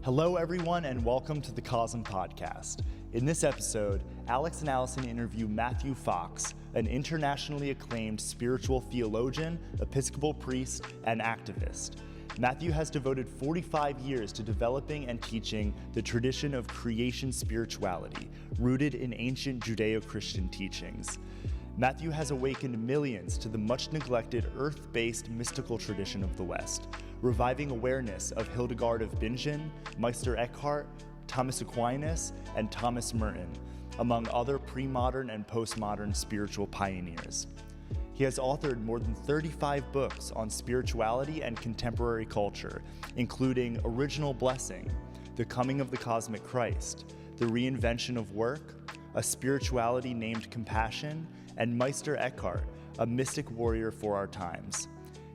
Hello, everyone, and welcome to the Cosm Podcast. In this episode, Alex and Allyson interview Matthew Fox, an internationally acclaimed spiritual theologian, Episcopal priest, and activist. Matthew has devoted 45 years to developing and teaching the tradition of creation spirituality, rooted in ancient Judeo-Christian teachings. Matthew has awakened millions to the much-neglected earth-based mystical tradition of the West, reviving awareness of Hildegard of Bingen, Meister Eckhart, Thomas Aquinas, and Thomas Merton, among other premodern and postmodern spiritual pioneers. He has authored more than 35 books on spirituality and contemporary culture, including Original Blessing, The Coming of the Cosmic Christ, The Reinvention of Work, A Spirituality Named Compassion, and Meister Eckhart, a mystic warrior for our times.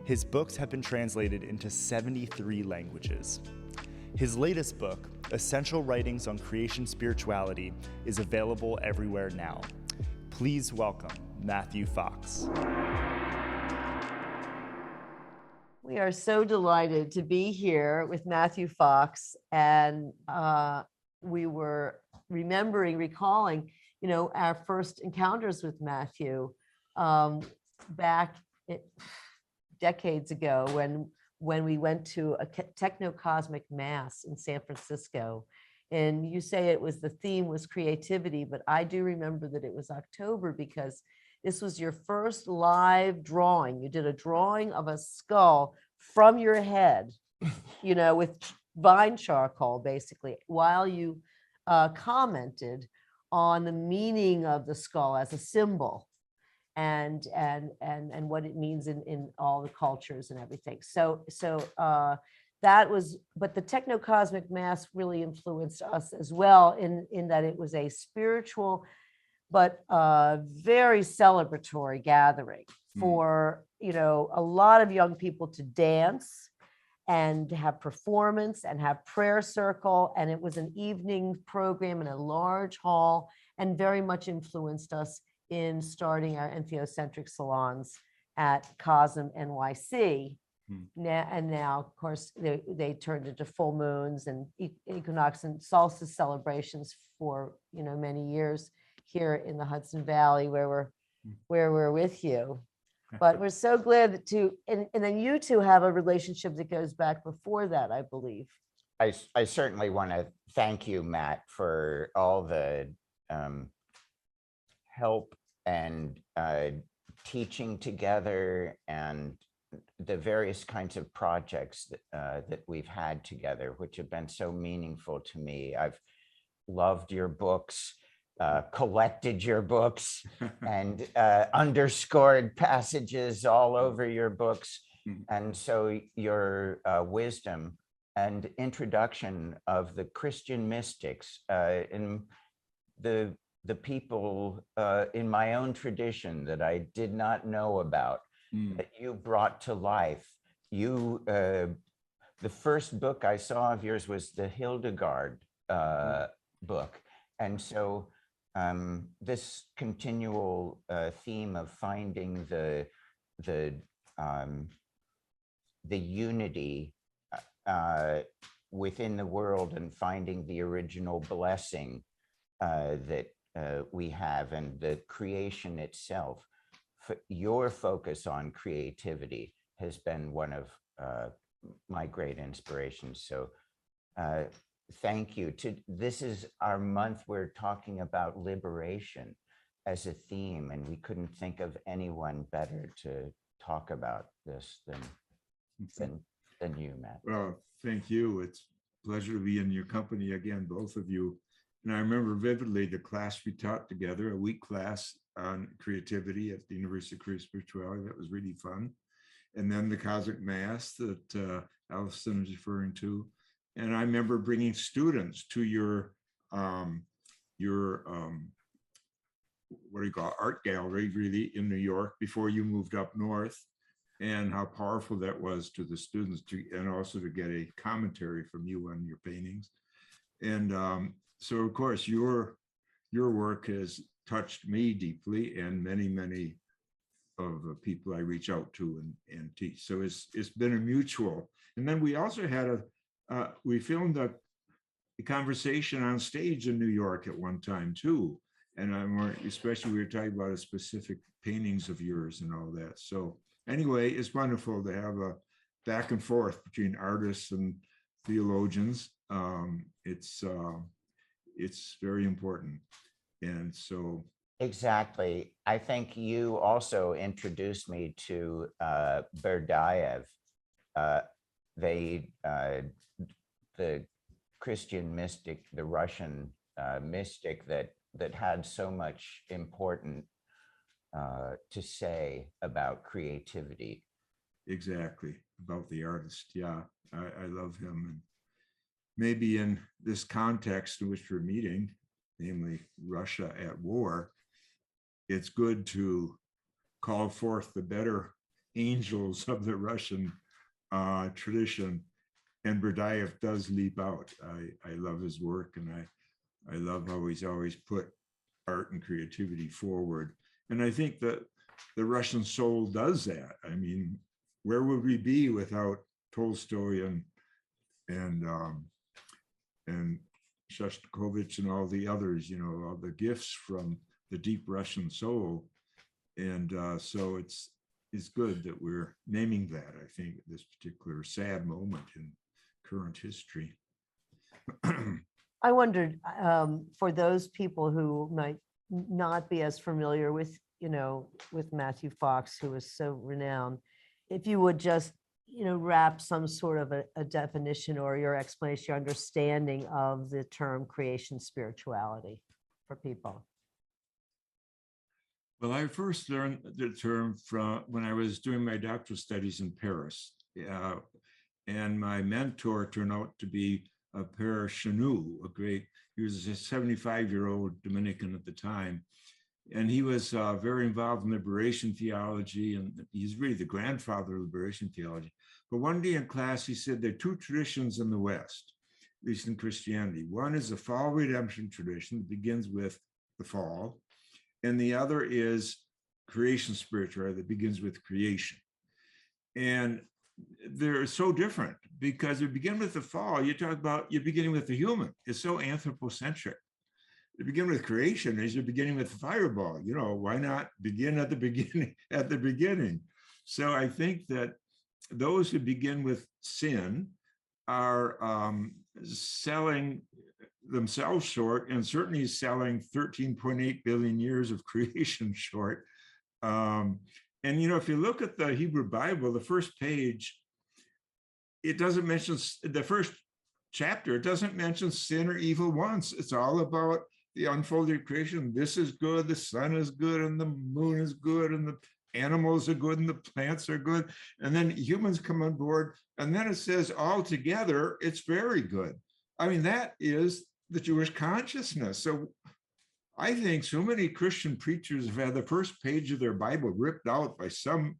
His books have been translated into 73 languages. His latest book, Essential Writings on Creation Spirituality, is available everywhere now. Please welcome Matthew Fox. We are so delighted to be here with Matthew Fox, and we were recalling, our first encounters with Matthew back decades ago when we went to a techno-cosmic mass in San Francisco. And you say the theme was creativity, but I do remember that it was October because this was your first live drawing. You did a drawing of a skull from your head, with vine charcoal, basically, while you commented on the meaning of the skull as a symbol and what it means in all the cultures and everything. So that was, but the techno-cosmic mass really influenced us as well in that it was a spiritual but very celebratory gathering for a lot of young people to dance and have performance and have prayer circle. And it was an evening program in a large hall and very much influenced us in starting our entheocentric salons at Cosm NYC. Now, of course, they turned into full moons and equinox and solstice celebrations for many years here in the Hudson Valley, where we're with you. But we're so glad and then you two have a relationship that goes back before that, I believe. I certainly want to thank you, Matt, for all the help and teaching together and the various kinds of projects that we've had together, which have been so meaningful to me. I've loved your books, collected your books, and underscored passages all over your books. And so your wisdom and introduction of the Christian mystics in the people in my own tradition that I did not know about, that you brought to life. The first book I saw of yours was the Hildegard book. And so this continual theme of finding the unity within the world and finding the original blessing that we have, and the creation itself. Your focus on creativity has been one of my great inspirations. So thank you. This is our month. We're talking about liberation as a theme, and we couldn't think of anyone better to talk about this than you, Matt. Well, thank you. It's a pleasure to be in your company again, both of you. And I remember vividly the class we taught together, a week class on creativity at the University of Creative Spirituality. That was really fun. And then the Cosmic Mass that Allyson was referring to. And I remember bringing students to your what do you call it, art gallery, really, in New York before you moved up north, and how powerful that was to the students, and also to get a commentary from you on your paintings. And so, of course, your work has touched me deeply, and many of the people I reach out to and teach. So it's been a mutual. And then we also had we filmed a conversation on stage in New York at one time too. And especially we were talking about specific paintings of yours and all that. So anyway, it's wonderful to have a back and forth between artists and theologians. It's very important. And so. Exactly. I think you also introduced me to Berdyaev, the Christian mystic, the Russian mystic that had so much important to say about creativity. Exactly, about the artist. Yeah, I love him. And maybe in this context in which we're meeting, namely Russia at war, it's good to call forth the better angels of the Russian tradition. And Berdyaev does leap out. I love his work, and I love how he's always put art and creativity forward. And I think that the Russian soul does that. I mean, where would we be without Tolstoy and Shostakovich and all the others, all the gifts from the deep Russian soul. And so it's good that we're naming that, I think, at this particular sad moment in current history. I wondered, for those people who might not be as familiar with, with Matthew Fox, who is so renowned, if you would just, wrap some sort of a definition or your explanation, your understanding of the term creation spirituality for people. Well, I first learned the term from when I was doing my doctoral studies in Paris. And my mentor turned out to be a Père Chanou, he was a 75-year-old Dominican at the time. And he was very involved in liberation theology, and he's really the grandfather of liberation theology. But one day in class, he said there are two traditions in the West, at least in Christianity. One is the fall redemption tradition that begins with the fall, and the other is creation spirituality that begins with creation. And they're so different because you begin with the fall, you're beginning with the human. It's so anthropocentric. You begin with creation as you're beginning with the fireball. Why not begin at the beginning? So I think that those who begin with sin are selling themselves short, and certainly selling 13.8 billion years of creation short. And if you look at the Hebrew Bible, the first page, it doesn't mention the first chapter. It doesn't mention sin or evil once. It's all about the unfolded creation. This is good, the sun is good, and the moon is good, and the animals are good, and the plants are good. And then humans come on board, and then it says all together, it's very good. I mean, that is the Jewish consciousness. So I think so many Christian preachers have had the first page of their Bible ripped out by some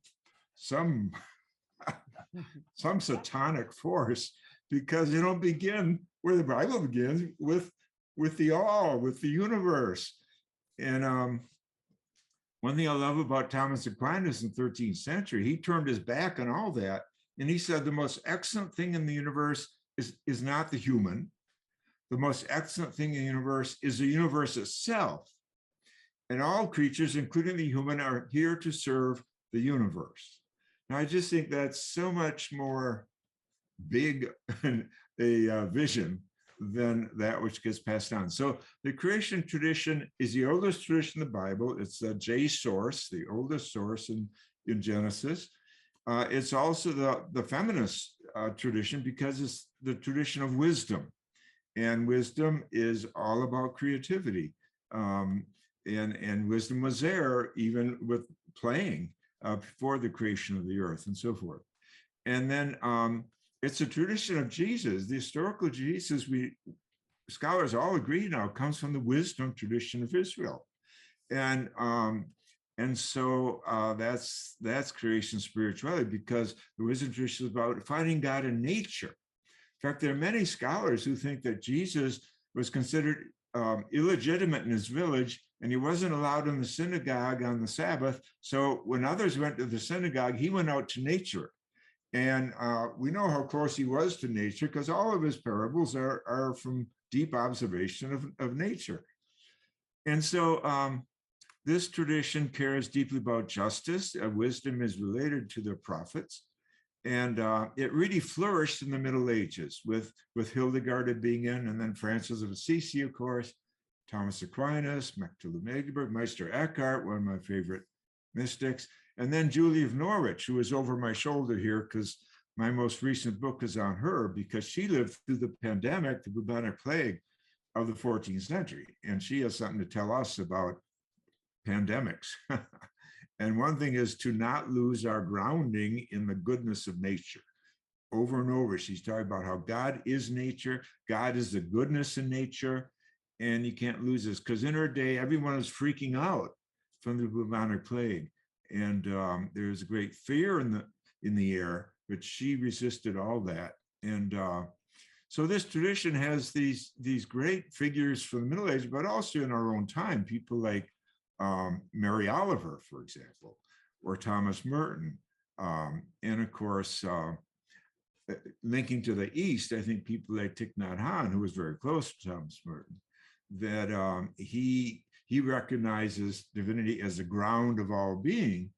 satanic force, because they don't begin where the Bible begins, with the all, with the universe. And one thing I love about Thomas Aquinas in the 13th century, he turned his back on all that, and he said the most excellent thing in the universe is not the human. The most excellent thing in the universe is the universe itself. And all creatures, including the human, are here to serve the universe. Now, I just think that's so much more big a vision than that which gets passed on. So the creation tradition is the oldest tradition in the Bible. It's the J source, the oldest source in Genesis. It's also the feminist tradition, because it's the tradition of wisdom. And wisdom is all about creativity. And wisdom was there even with playing before the creation of the earth and so forth. And then it's a tradition of Jesus. The historical Jesus, scholars all agree now, comes from the wisdom tradition of Israel. And so that's creation spirituality, because the wisdom tradition is about finding God in nature. In fact, there are many scholars who think that Jesus was considered illegitimate in his village, and he wasn't allowed in the synagogue on the Sabbath. So when others went to the synagogue, he went out to nature. And we know how close he was to nature because all of his parables are from deep observation of nature. And so this tradition cares deeply about justice. Wisdom is related to the prophets. And it really flourished in the Middle Ages with Hildegard of Bingen, and then Francis of Assisi, of course, Thomas Aquinas, Magdeburg, Meister Eckhart, one of my favorite mystics, and then Julie of Norwich, who is over my shoulder here because my most recent book is on her, because she lived through the pandemic, the bubonic plague of the 14th century. And she has something to tell us about pandemics. And one thing is to not lose our grounding in the goodness of nature. Over and over, she's talking about how God is nature, God is the goodness in nature, and you can't lose this, because in her day, everyone was freaking out from the bubonic plague. And there's a great fear in the air, but she resisted all that. And so this tradition has these great figures from the Middle Ages, but also in our own time, people like Mary Oliver, for example, or Thomas Merton. And of course, linking to the East, I think people like Thich Nhat Hanh, who was very close to Thomas Merton, that he recognizes divinity as the ground of all being,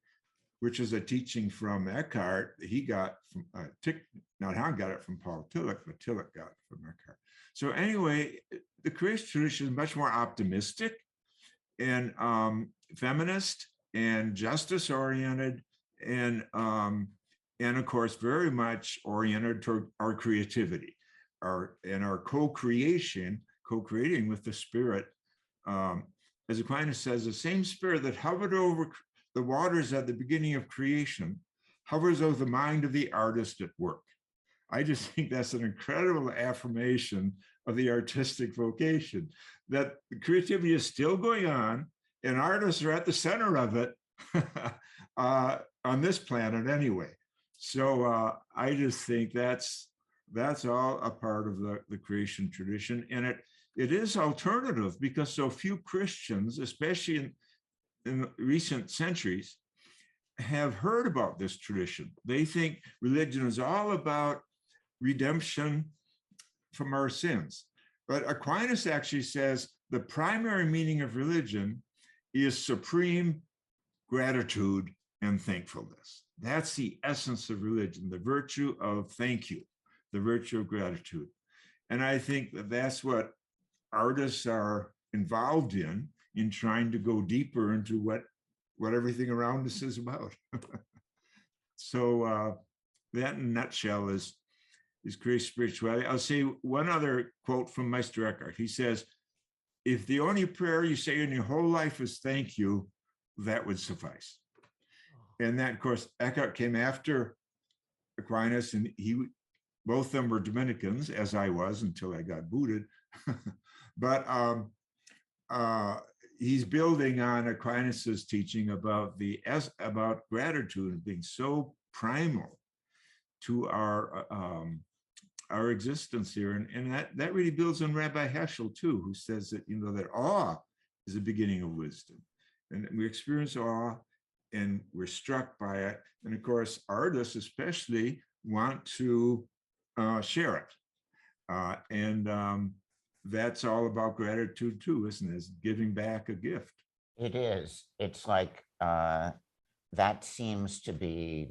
which is a teaching from Eckhart. He got from Thich Nhat Hanh got it from Paul Tillich, but Tillich got it from Eckhart. So anyway, the creation tradition is much more optimistic and feminist and justice oriented, and of course very much oriented toward our creativity, our co-creating with the Spirit. As Aquinas says, the same Spirit that hovered over the waters at the beginning of creation hovers over the mind of the artist at work. I just think that's an incredible affirmation of the artistic vocation, that creativity is still going on and artists are at the center of it on this planet anyway. So I just think that's all a part of the creation tradition. And it is alternative because so few Christians, especially in recent centuries, have heard about this tradition. They think religion is all about redemption from our sins. But Aquinas actually says the primary meaning of religion is supreme gratitude and thankfulness. That's the essence of religion, the virtue of thank you, the virtue of gratitude. And I think that that's what artists are involved in trying to go deeper into what everything around us is about. So that in a nutshell is creative spirituality. I'll say one other quote from Meister Eckhart. He says, if the only prayer you say in your whole life is thank you, that would suffice. And that, of course, Eckhart came after Aquinas, and both of them were Dominicans, as I was until I got booted. But he's building on Aquinas's teaching about gratitude being so primal to our existence here, and that really builds on Rabbi Heschel too, who says that that awe is the beginning of wisdom, and we experience awe, and we're struck by it, and of course artists especially want to share it, and that's all about gratitude too, isn't it? It's giving back a gift. It is. It's like that seems to be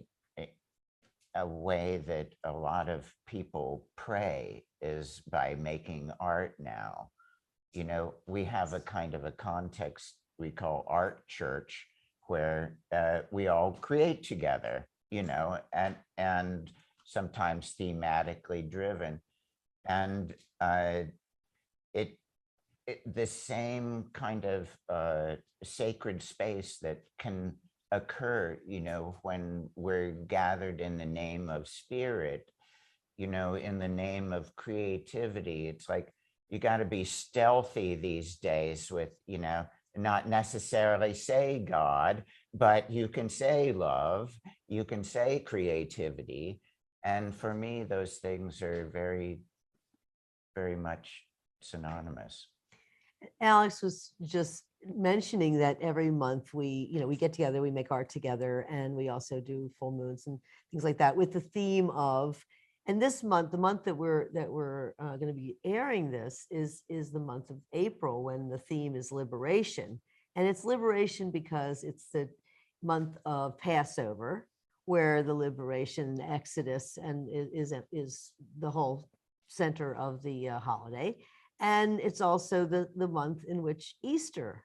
a way that a lot of people pray, is by making art now. We have a kind of a context we call art church, where we all create together, and sometimes thematically driven. And the same kind of sacred space that can occur, when we're gathered in the name of spirit, in the name of creativity. It's like you got to be stealthy these days with, not necessarily say God, but you can say love, you can say creativity. And for me, those things are very, very much synonymous. Alex was just mentioning that every month we get together, we make art together, and we also do full moons and things like that with the theme of, and this month, the month that we're going to be airing this is the month of April, when the theme is liberation. And it's liberation because it's the month of Passover, where the liberation, Exodus, and is the whole center of the holiday. And it's also the month in which Easter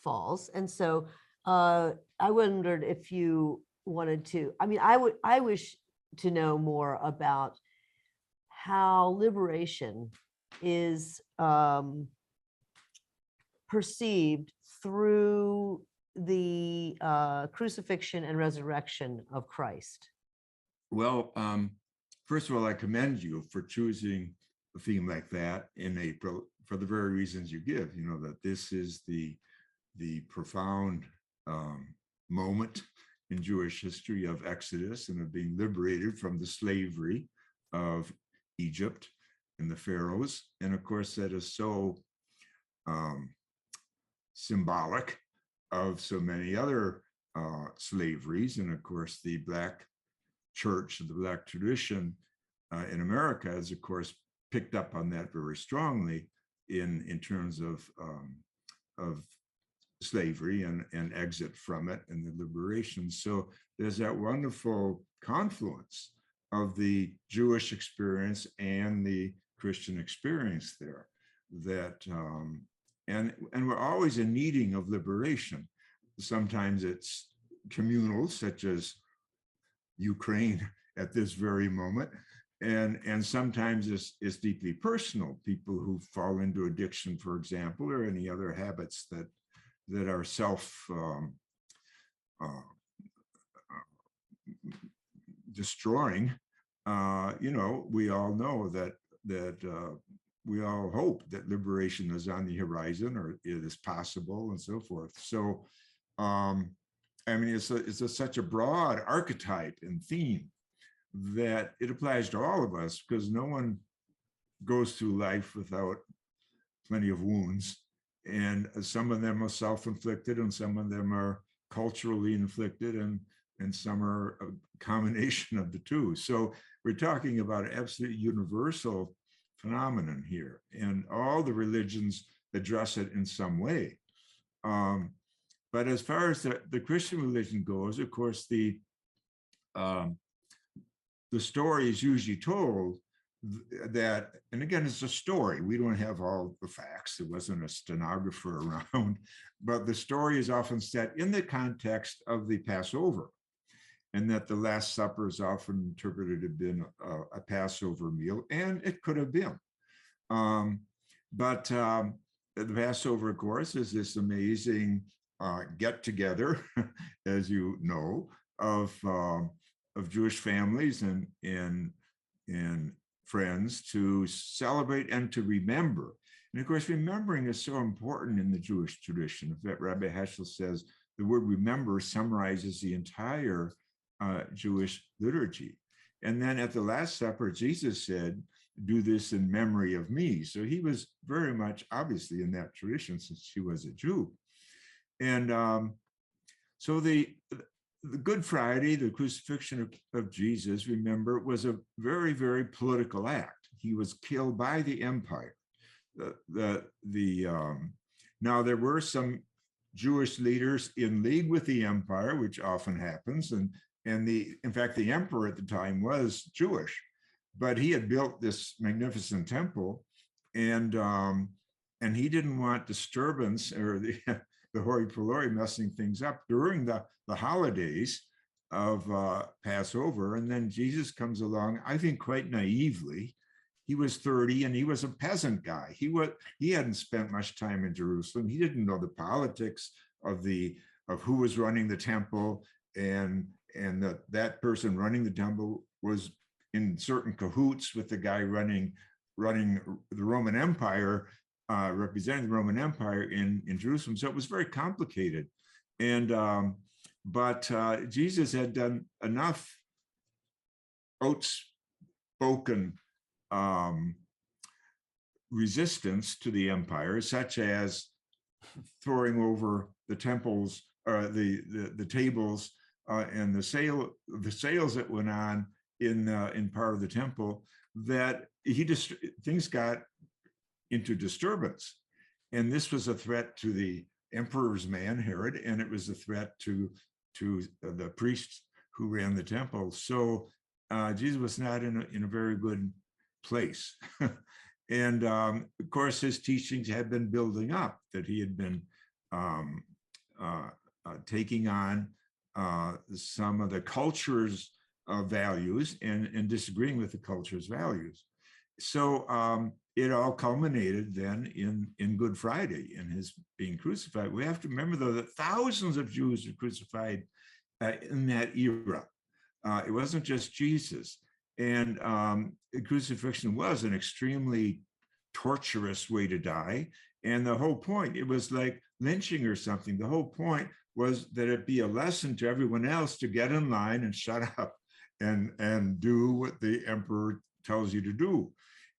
falls. And so I wondered if you wanted to, I wish to know more about how liberation is perceived through the crucifixion and resurrection of Christ. Well, first of all, I commend you for choosing a theme like that in April for the very reasons you give, that this is the profound moment in Jewish history of Exodus and of being liberated from the slavery of Egypt and the pharaohs. And of course, that is so symbolic of so many other slaveries. And of course, the Black church, the Black tradition in America has, of course, picked up on that very strongly in terms of slavery and exit from it and the liberation. So there's that wonderful confluence of the Jewish experience and the Christian experience there, that and we're always in needing of liberation. Sometimes it's communal, such as Ukraine at this very moment, and sometimes it's deeply personal. People who fall into addiction, for example, or any other habits that are self destroying. We all know that we all hope that liberation is on the horizon, or it is possible, and so forth. So, it's such a broad archetype and theme that it applies to all of us, because no one goes through life without plenty of wounds. And some of them are self-inflicted, and some of them are culturally inflicted, and some are a combination of the two. So we're talking about an absolutely universal phenomenon here, and all the religions address it in some way. But as far as the Christian religion goes, of course, the story is usually told that, and again, it's a story. We don't have all the facts. There wasn't a stenographer around, but the story is often set in the context of the Passover, and that the Last Supper is often interpreted to have been a Passover meal, and it could have been. But the Passover, of course, is this amazing get-together, as you know, of Jewish families and friends to celebrate and to remember. And of course, remembering is so important in the Jewish tradition. In fact, Rabbi Heschel says the word remember summarizes the entire Jewish liturgy. And then at the Last Supper, Jesus said, "Do this in memory of me." So he was very much, obviously, in that tradition, since he was a Jew. And so the Good Friday, the crucifixion of Jesus, remember, was a very, very political act. He was killed by the empire. Now, there were some Jewish leaders in league with the empire, which often happens, in fact, the emperor at the time was Jewish, but he had built this magnificent temple, and he didn't want disturbance or the hori polloi messing things up during the holidays of Passover. And then Jesus comes along, I think quite naively. He was 30 and he was a peasant guy. He hadn't spent much time in Jerusalem. He didn't know the politics of who was running the temple, and that person running the temple was in certain cahoots with the guy running the Roman Empire, representing the Roman Empire in Jerusalem. So it was very complicated. And but Jesus had done enough outspoken resistance to the empire, such as throwing over the temples, the tables, and the sales that went on in part of the temple, that things got into disturbance. And this was a threat to the emperor's man, Herod, and it was a threat to the priests who ran the temple. So Jesus was not in a very good place. And of course, his teachings had been building up, that he had been taking on some of the culture's values and disagreeing with the culture's values. So it all culminated then in Good Friday, in his being crucified. We have to remember, though, that thousands of Jews were crucified in that era. It wasn't just Jesus. And crucifixion was an extremely torturous way to die. And the whole point, it was like lynching or something. The whole point was that it be a lesson to everyone else to get in line and shut up and do what the emperor tells you to do.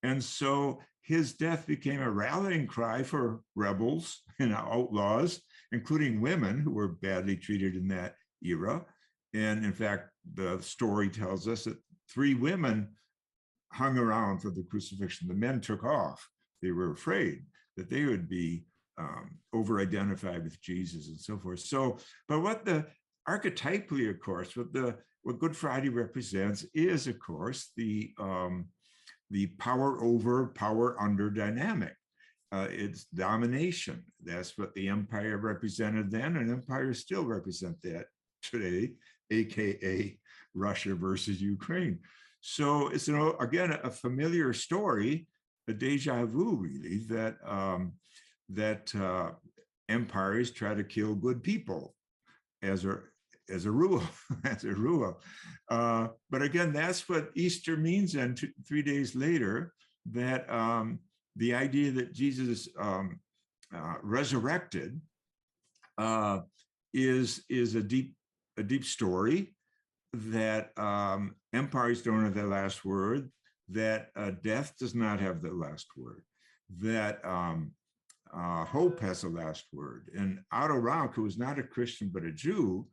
And so his death became a rallying cry for rebels and outlaws, including women who were badly treated in that era. And in fact, the story tells us that 3 women hung around for the crucifixion. The men took off. They were afraid that they would be over-identified with Jesus and so forth. So, but archetypally, of course, what Good Friday represents is, of course, the power over, power under dynamic. It's domination. That's what the empire represented then, and empires still represent that today, AKA Russia versus Ukraine. So it's, again, a familiar story, a deja vu, really, that empires try to kill good people as a rule, but again, that's what Easter means. And 3 days later, that the idea that Jesus resurrected is a deep story, that empires don't have the last word, that death does not have the last word, that hope has the last word. And Otto Rank, who was not a Christian but a Jew,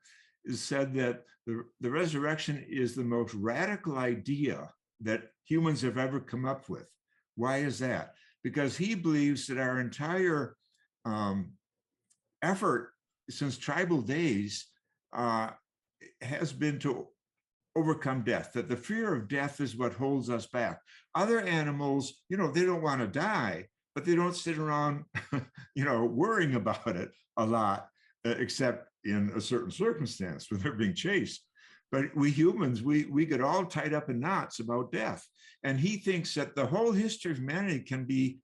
said that the resurrection is the most radical idea that humans have ever come up with. Why is that? Because he believes that our entire effort since tribal days has been to overcome death, that the fear of death is what holds us back. Other animals, they don't want to die, but they don't sit around, worrying about it a lot, except in a certain circumstance when they're being chased. But we humans, we get all tied up in knots about death. And he thinks that the whole history of humanity can be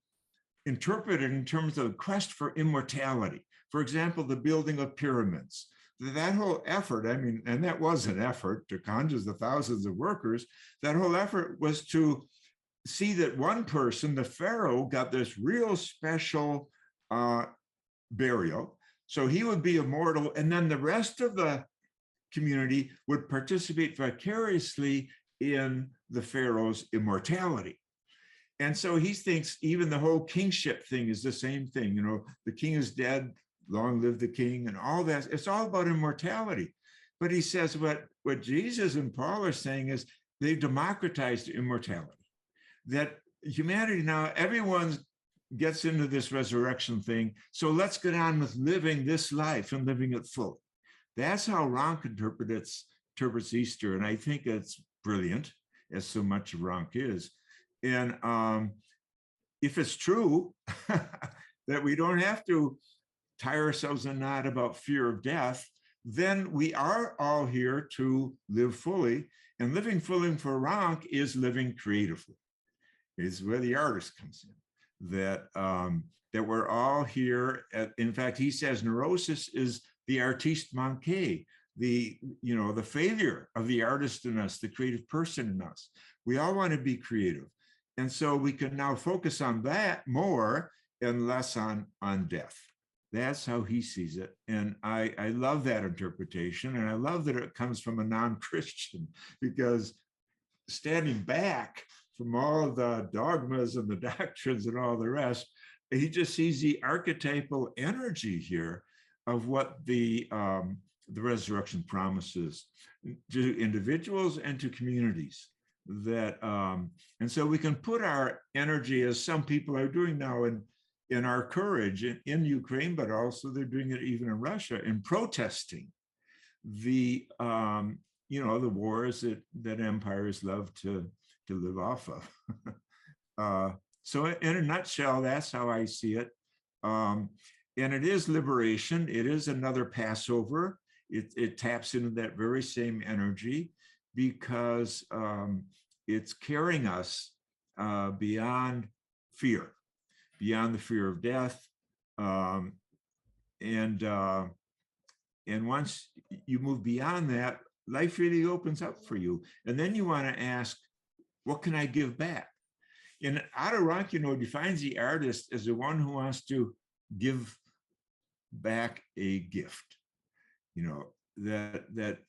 interpreted in terms of the quest for immortality. For example, the building of pyramids. That whole effort, and that was an effort to hundreds of thousands of workers, that whole effort was to see that one person, the pharaoh, got this real special burial. So he would be immortal, and then the rest of the community would participate vicariously in the pharaoh's immortality. And so he thinks even the whole kingship thing is the same thing. The king is dead, long live the king, and all that. It's all about immortality. But he says what Jesus and Paul are saying is they've democratized immortality. That humanity now, everyone gets into this resurrection thing. So let's get on with living this life and living it fully. That's how Rank interprets Easter. And I think it's brilliant, as so much of Rank is. And if it's true that we don't have to tie ourselves in a knot about fear of death, then we are all here to live fully. And living fully for Rank is living creatively. It's where the artist comes in. That we're all here. In fact, he says neurosis is the artiste manqué, the failure of the artist in us, the creative person in us. We all want to be creative. And so we can now focus on that more and less on death. That's how he sees it. And I love that interpretation. And I love that it comes from a non-Christian, because standing back from all the dogmas and the doctrines and all the rest, he just sees the archetypal energy here of what the resurrection promises to individuals and to communities. That and so we can put our energy, as some people are doing now, in our courage in Ukraine, but also they're doing it even in Russia, in protesting the the wars that empires love to live off of. So in a nutshell, that's how I see it. And it is liberation. It is another Passover. It taps into that very same energy, because it's carrying us beyond fear, beyond the fear of death. And once you move beyond that, life really opens up for you. And then you want to ask, what can I give back? And Otto Rank, defines the artist as the one who wants to give back a gift. That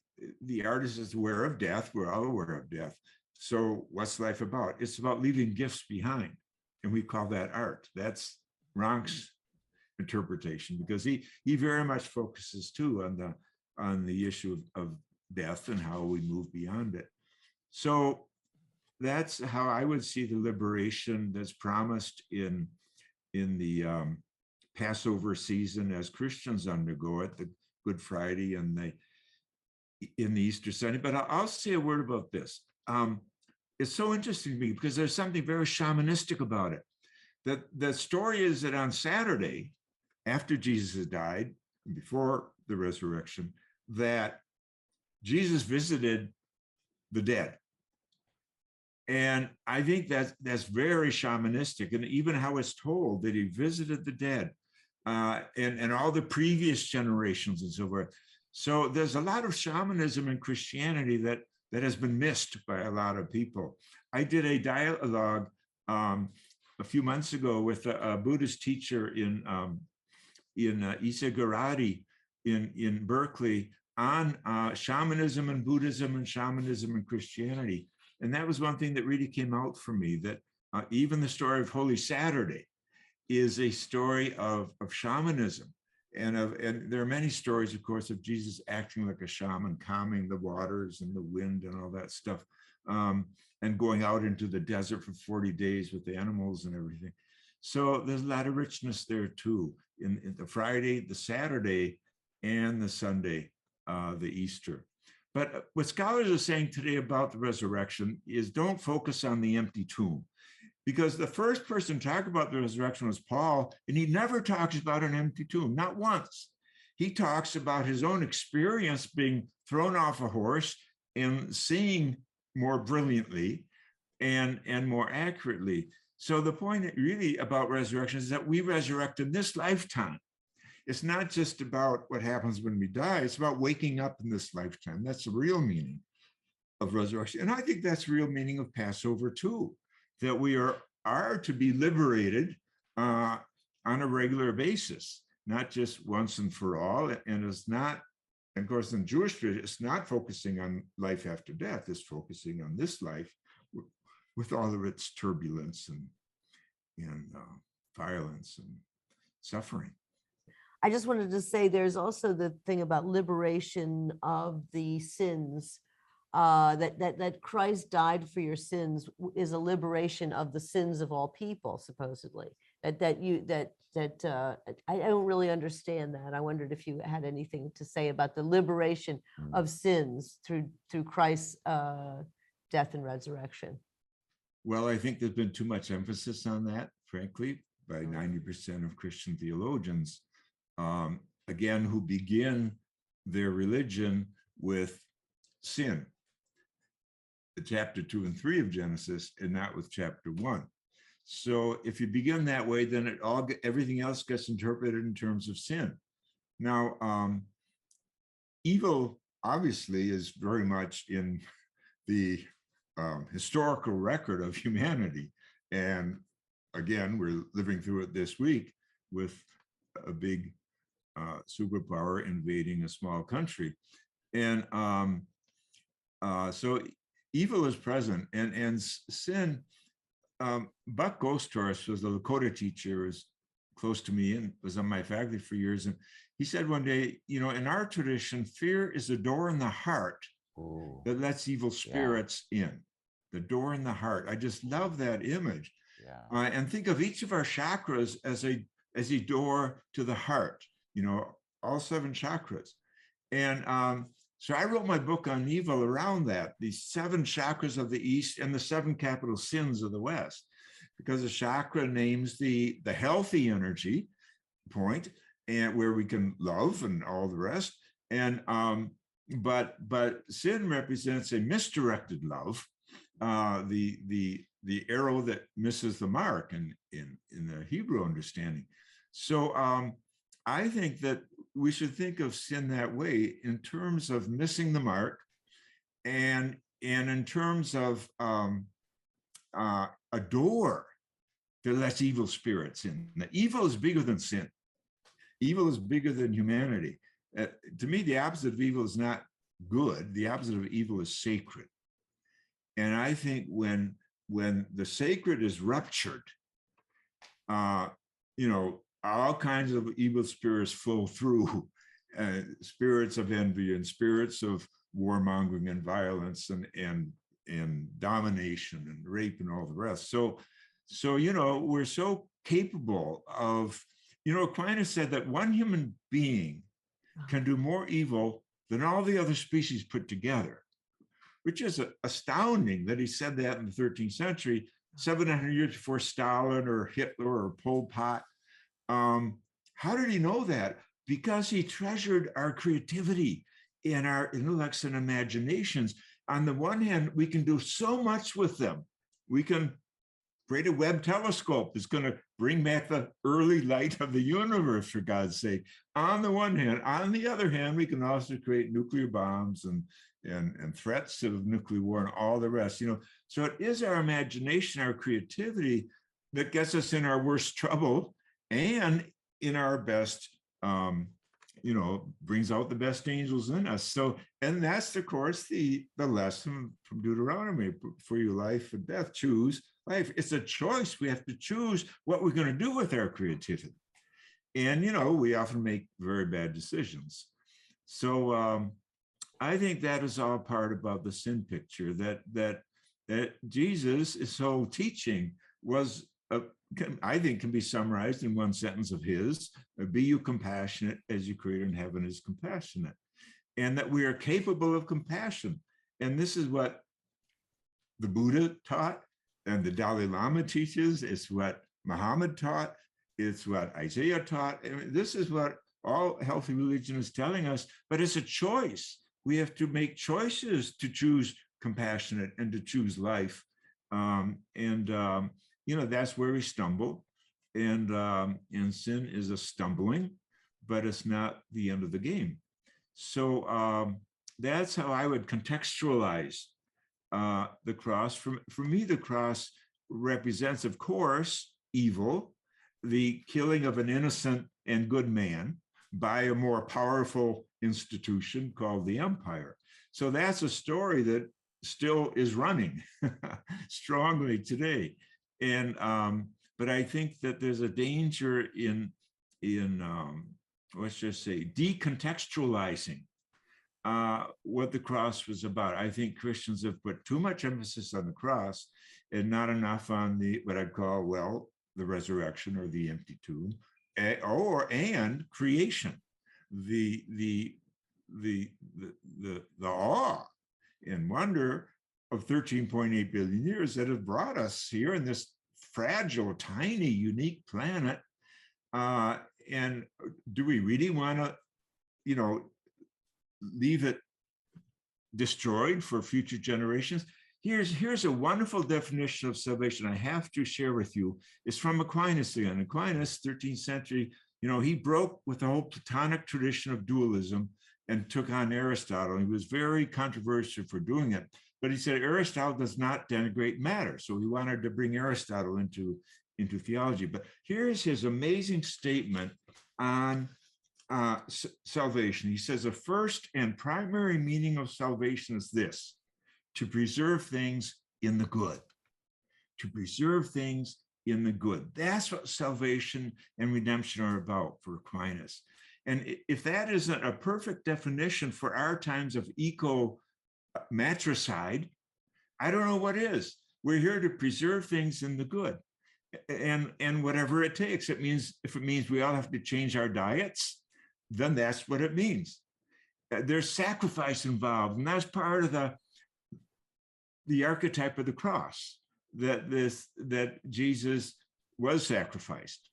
the artist is aware of death. We're all aware of death. So what's life about? It's about leaving gifts behind. And we call that art. That's Rank's interpretation, because he very much focuses too on the issue of death and how we move beyond it. So that's how I would see the liberation that's promised in the Passover season as Christians undergo it, the Good Friday and in the Easter Sunday. But I'll say a word about this. It's so interesting to me because there's something very shamanistic about it. That the story is that on Saturday, after Jesus had died, before the resurrection, that Jesus visited the dead. And I think that's very shamanistic, and even how it's told that he visited the dead and all the previous generations and so forth. So there's a lot of shamanism in Christianity that has been missed by a lot of people. I did a dialogue a few months ago with a Buddhist teacher in Isaguradi in Berkeley on shamanism and Buddhism and shamanism and Christianity. And that was one thing that really came out for me, that even the story of Holy Saturday is a story of shamanism. And there are many stories, of course, of Jesus acting like a shaman, calming the waters and the wind and all that stuff, and going out into the desert for 40 days with the animals and everything. So there's a lot of richness there too, in the Friday, the Saturday, and the Sunday, the Easter. But what scholars are saying today about the resurrection is don't focus on the empty tomb, because the first person to talk about the resurrection was Paul, and he never talks about an empty tomb, not once. He talks about his own experience being thrown off a horse and seeing more brilliantly and more accurately. So the point really about resurrection is that we resurrect in this lifetime. It's not just about what happens when we die. It's about waking up in this lifetime. That's the real meaning of resurrection. And I think that's the real meaning of Passover too, that we are to be liberated on a regular basis, not just once and for all. And it's not, of course, in Jewish tradition, it's not focusing on life after death. It's focusing on this life with all of its turbulence and violence and suffering. I just wanted to say there's also the thing about liberation of the sins, that Christ died for your sins is a liberation of the sins of all people, supposedly. I don't really understand that. I wondered if you had anything to say about the liberation of sins through Christ's death and resurrection. Well, I think there's been too much emphasis on that, frankly, by 90% of Christian theologians. Again, who begin their religion with sin, chapter 2 and 3 of Genesis, and not with chapter 1. So if you begin that way, then everything else gets interpreted in terms of sin. Now, evil obviously is very much in the historical record of humanity. And again, we're living through it this week with a big superpower invading a small country. And so evil is present, and sin. Buck Ghosthorst was the Lakota teacher, was close to me and was on my faculty for years. And he said one day, in our tradition, fear is a door in the heart that lets evil spirits in. The door in the heart. I just love that image. And think of each of our chakras as a door to the heart, all 7 chakras. And so I wrote my book on evil around that, these 7 chakras of the East and the 7 capital sins of the West, because the chakra names the healthy energy point, and where we can love and all the rest. And but sin represents a misdirected love, the arrow that misses the mark in the Hebrew understanding. So I think that we should think of sin that way, in terms of missing the mark, and in terms of a door that lets evil spirits in. Now, evil is bigger than sin. Evil is bigger than humanity. To me, the opposite of evil is not good. The opposite of evil is sacred. And I think when the sacred is ruptured, all kinds of evil spirits flow through, spirits of envy and spirits of warmongering and violence and domination and rape and all the rest. So we're so capable of, Aquinas said that one human being can do more evil than all the other species put together, which is astounding that he said that in the 13th century, 700 years before Stalin or Hitler or Pol Pot. How did he know that? Because he treasured our creativity and our intellects and imaginations. On the one hand, we can do so much with them. We can create a Webb telescope that's going to bring back the early light of the universe, for God's sake. On the one hand. On the other hand, we can also create nuclear bombs and threats of nuclear war and all the rest. So it is our imagination, our creativity, that gets us in our worst trouble and in our best, brings out the best angels in us. So, and that's, of course, the lesson from Deuteronomy: for your life and death, choose life. It's a choice. We have to choose what we're going to do with our creativity. And, we often make very bad decisions. So I think that is all part about the sin picture, that Jesus' whole teaching was, I think, can be summarized in one sentence of his: be you compassionate as your Creator in heaven is compassionate. And that we are capable of compassion. And this is what the Buddha taught, and the Dalai Lama teaches. It's what Muhammad taught. It's what Isaiah taught. This is what all healthy religion is telling us, but it's a choice. We have to make choices to choose compassionate and to choose life. That's where we stumble. And sin is a stumbling, but it's not the end of the game. So that's how I would contextualize the cross. For me, the cross represents, of course, evil, the killing of an innocent and good man by a more powerful institution called the empire. So that's a story that still is running strongly today. And but I think that there's a danger in let's just say decontextualizing what the cross was about. I think Christians have put too much emphasis on the cross and not enough on what I'd call, the resurrection or the empty tomb, and creation, the awe and wonder of 13.8 billion years that have brought us here in this fragile, tiny, unique planet. And do we really want to, leave it destroyed for future generations? Here's a wonderful definition of salvation I have to share with you. It's from Aquinas again. Aquinas, 13th century, he broke with the whole Platonic tradition of dualism and took on Aristotle. He was very controversial for doing it, but he said Aristotle does not denigrate matter. So he wanted to bring Aristotle into theology. But here's his amazing statement on salvation. He says, the first and primary meaning of salvation is this: to preserve things in the good. To preserve things in the good. That's what salvation and redemption are about for Aquinas. And if that isn't a perfect definition for our times of eco-matricide, I don't know what is. We're here to preserve things in the good, and whatever it takes. It means, if it means we all have to change our diets, then that's what it means. There's sacrifice involved, and that's part of the archetype of the cross, that Jesus was sacrificed,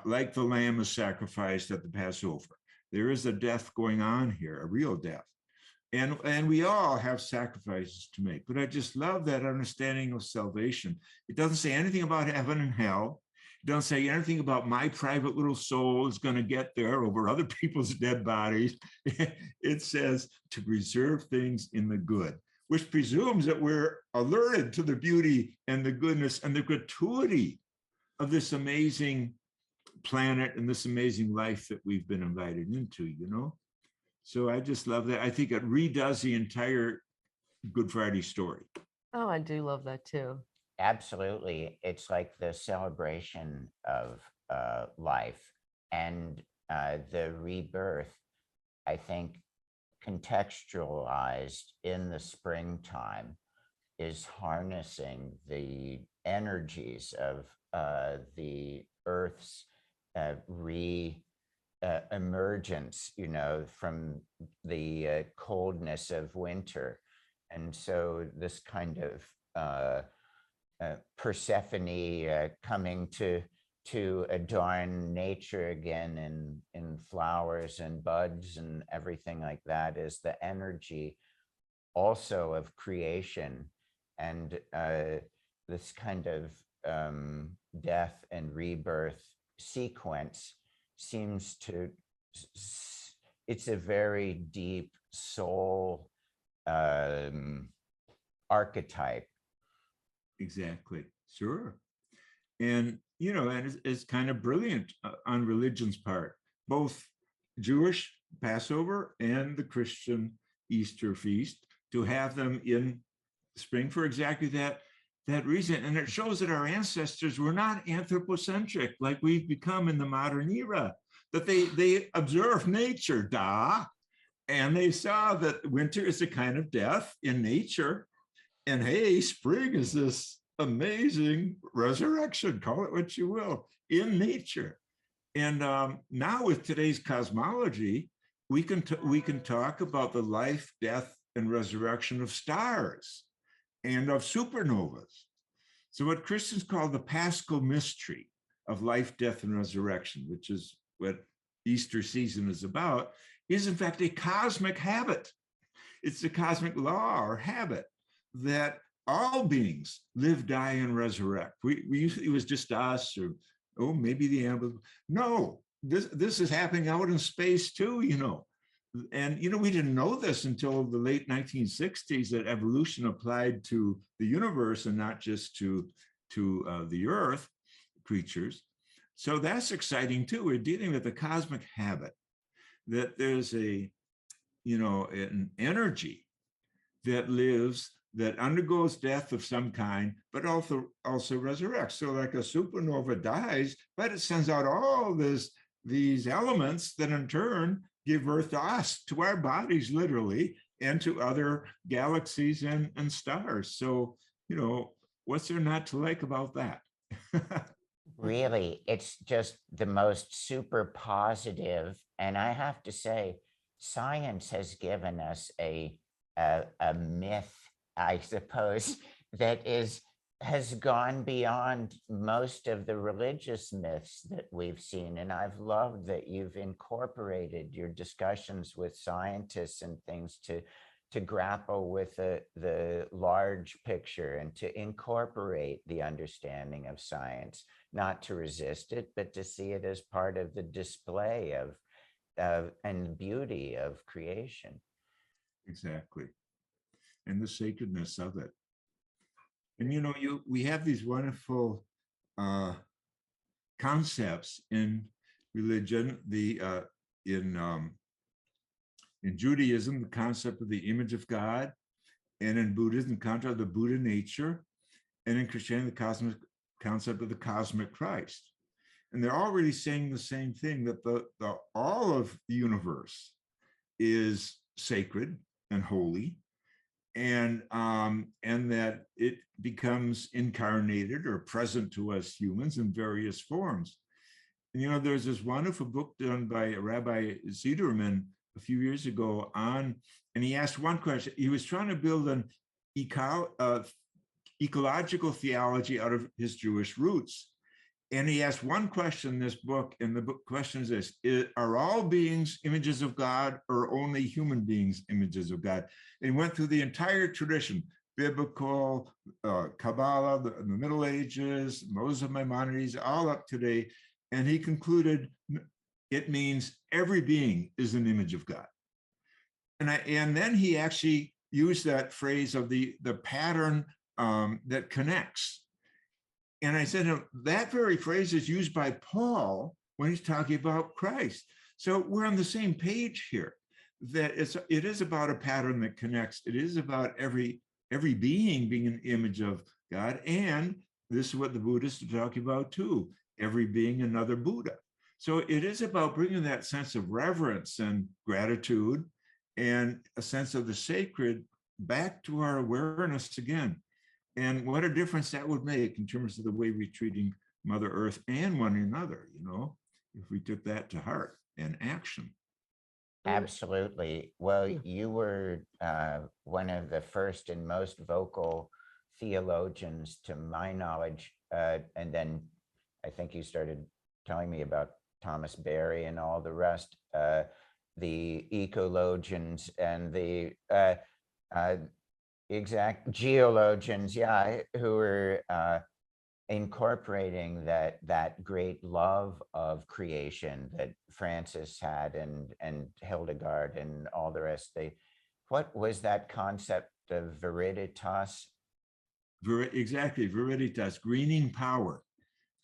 like the lamb is sacrificed at the Passover. There is a death going on here, a real death. And we all have sacrifices to make. But I just love that understanding of salvation. It doesn't say anything about heaven and hell. It doesn't say anything about my private little soul is going to get there over other people's dead bodies. It says to preserve things in the good, which presumes that we're alerted to the beauty and the goodness and the gratuity of this amazing planet and this amazing life that we've been invited into, you know? So I just love that. I think it redoes the entire Good Friday story. Oh, I do love that too. Absolutely. It's like the celebration of life and the rebirth, I think, contextualized in the springtime, is harnessing the energies of the Earth's emergence, you know, from the coldness of winter. And so this kind of Persephone coming to adorn nature again in flowers and buds and everything like that is the energy also of creation. And this kind of death and rebirth sequence seems to, it's a very deep soul archetype. Exactly. Sure. And, you know, and it's kind of brilliant on religion's part, both Jewish Passover and the Christian Easter feast, to have them in spring for exactly that reason. And it shows that our ancestors were not anthropocentric like we've become in the modern era, that they observed nature, and they saw that winter is a kind of death in nature. And hey, spring is this amazing resurrection, call it what you will, in nature. And now with today's cosmology, we can talk about the life, death, and resurrection of stars and of supernovas. So what Christians call the Paschal mystery of life, death, and resurrection, which is what Easter season is about, is in fact a cosmic habit. It's a cosmic law or habit that all beings live, die, and resurrect. We usually, it was just us, or maybe the animals. No, this is happening out in space too, you know. And, you know, we didn't know this until the late 1960s, that evolution applied to the universe and not just to the Earth creatures. So that's exciting too. We're dealing with a cosmic habit, that there's a, you know, an energy that lives, that undergoes death of some kind, but also resurrects. So like a supernova dies, but it sends out all these elements that in turn give birth to us, to our bodies, literally, and to other galaxies and stars. So, you know, what's there not to like about that? Really, it's just the most super positive. And I have to say, science has given us a myth, I suppose, that has gone beyond most of the religious myths that we've seen. And I've loved that you've incorporated your discussions with scientists and things to grapple with the large picture and to incorporate the understanding of science, not to resist it, but to see it as part of the display of and the beauty of creation. Exactly. And the sacredness of it. And, you know, we have these wonderful concepts in religion, in Judaism, the concept of the image of God, and in Buddhism, the concept of the Buddha nature, and in Christianity, the concept of the cosmic Christ. And they're all really saying the same thing, that the all of the universe is sacred and holy, and that it becomes incarnated or present to us humans in various forms. And there's this wonderful book done by Rabbi Ziderman a few years ago and he asked one question. He was trying to build an ecological theology out of his Jewish roots. And he asked one question in this book, and the book question is this: are all beings images of God, or only human beings images of God? And he went through the entire tradition, biblical, Kabbalah, the Middle Ages, Moses, Maimonides, all up today. And he concluded it means every being is an image of God. And then he actually used that phrase of the pattern that connects. And I said, that very phrase is used by Paul when he's talking about Christ. So we're on the same page here, that it is about a pattern that connects. It is about every being being an image of God. And this is what the Buddhists are talking about too, every being another Buddha. So it is about bringing that sense of reverence and gratitude and a sense of the sacred back to our awareness again. And what a difference that would make in terms of the way we're treating Mother Earth and one another, if we took that to heart and action. Absolutely. Well, you were one of the first and most vocal theologians, to my knowledge. And then I think you started telling me about Thomas Berry and all the rest, the ecologians and the exact geologians, who were incorporating that great love of creation that Francis had and Hildegard and all the rest. What was that concept of viriditas? Exactly, viriditas, greening power.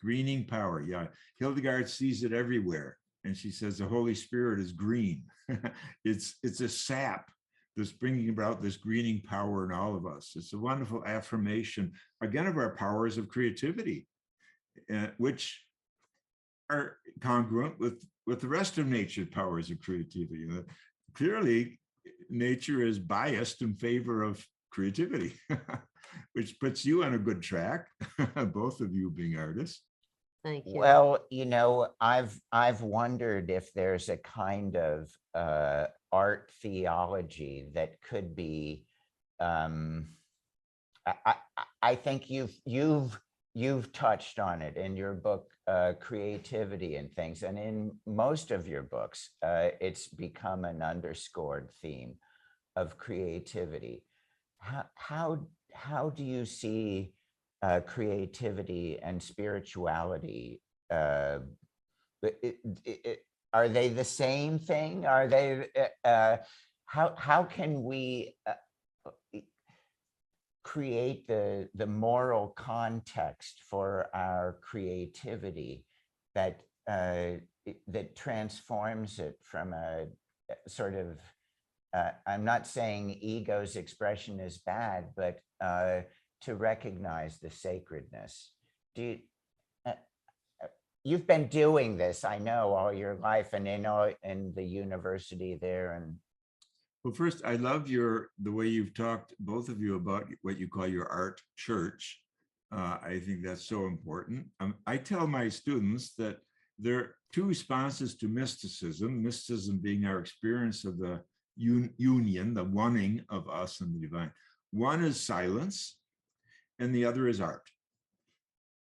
Yeah, Hildegard sees it everywhere, and she says the Holy Spirit is green. it's a sap that's bringing about this greening power in all of us. It's a wonderful affirmation, again, of our powers of creativity, which are congruent with the rest of nature's powers of creativity. Clearly, nature is biased in favor of creativity, which puts you on a good track, both of you being artists. Thank you. Well, I've wondered if there's a kind of art theology that could be. I think you've touched on it in your book, Creativity and Things, and in most of your books, it's become an underscored theme of creativity. How do you see creativity and spirituality? Are they the same thing? Are they? How can we create the moral context for our creativity that transforms it from a sort of I'm not saying ego's expression is bad, but to recognize the sacredness. You've been doing this, I know, all your life, and in the university there. And well, first, I love the way you've talked, both of you, about what you call your art church. I think that's so important. I tell my students that there are two responses to mysticism being our experience of the union, the oneing of us and the divine. One is silence, and the other is art.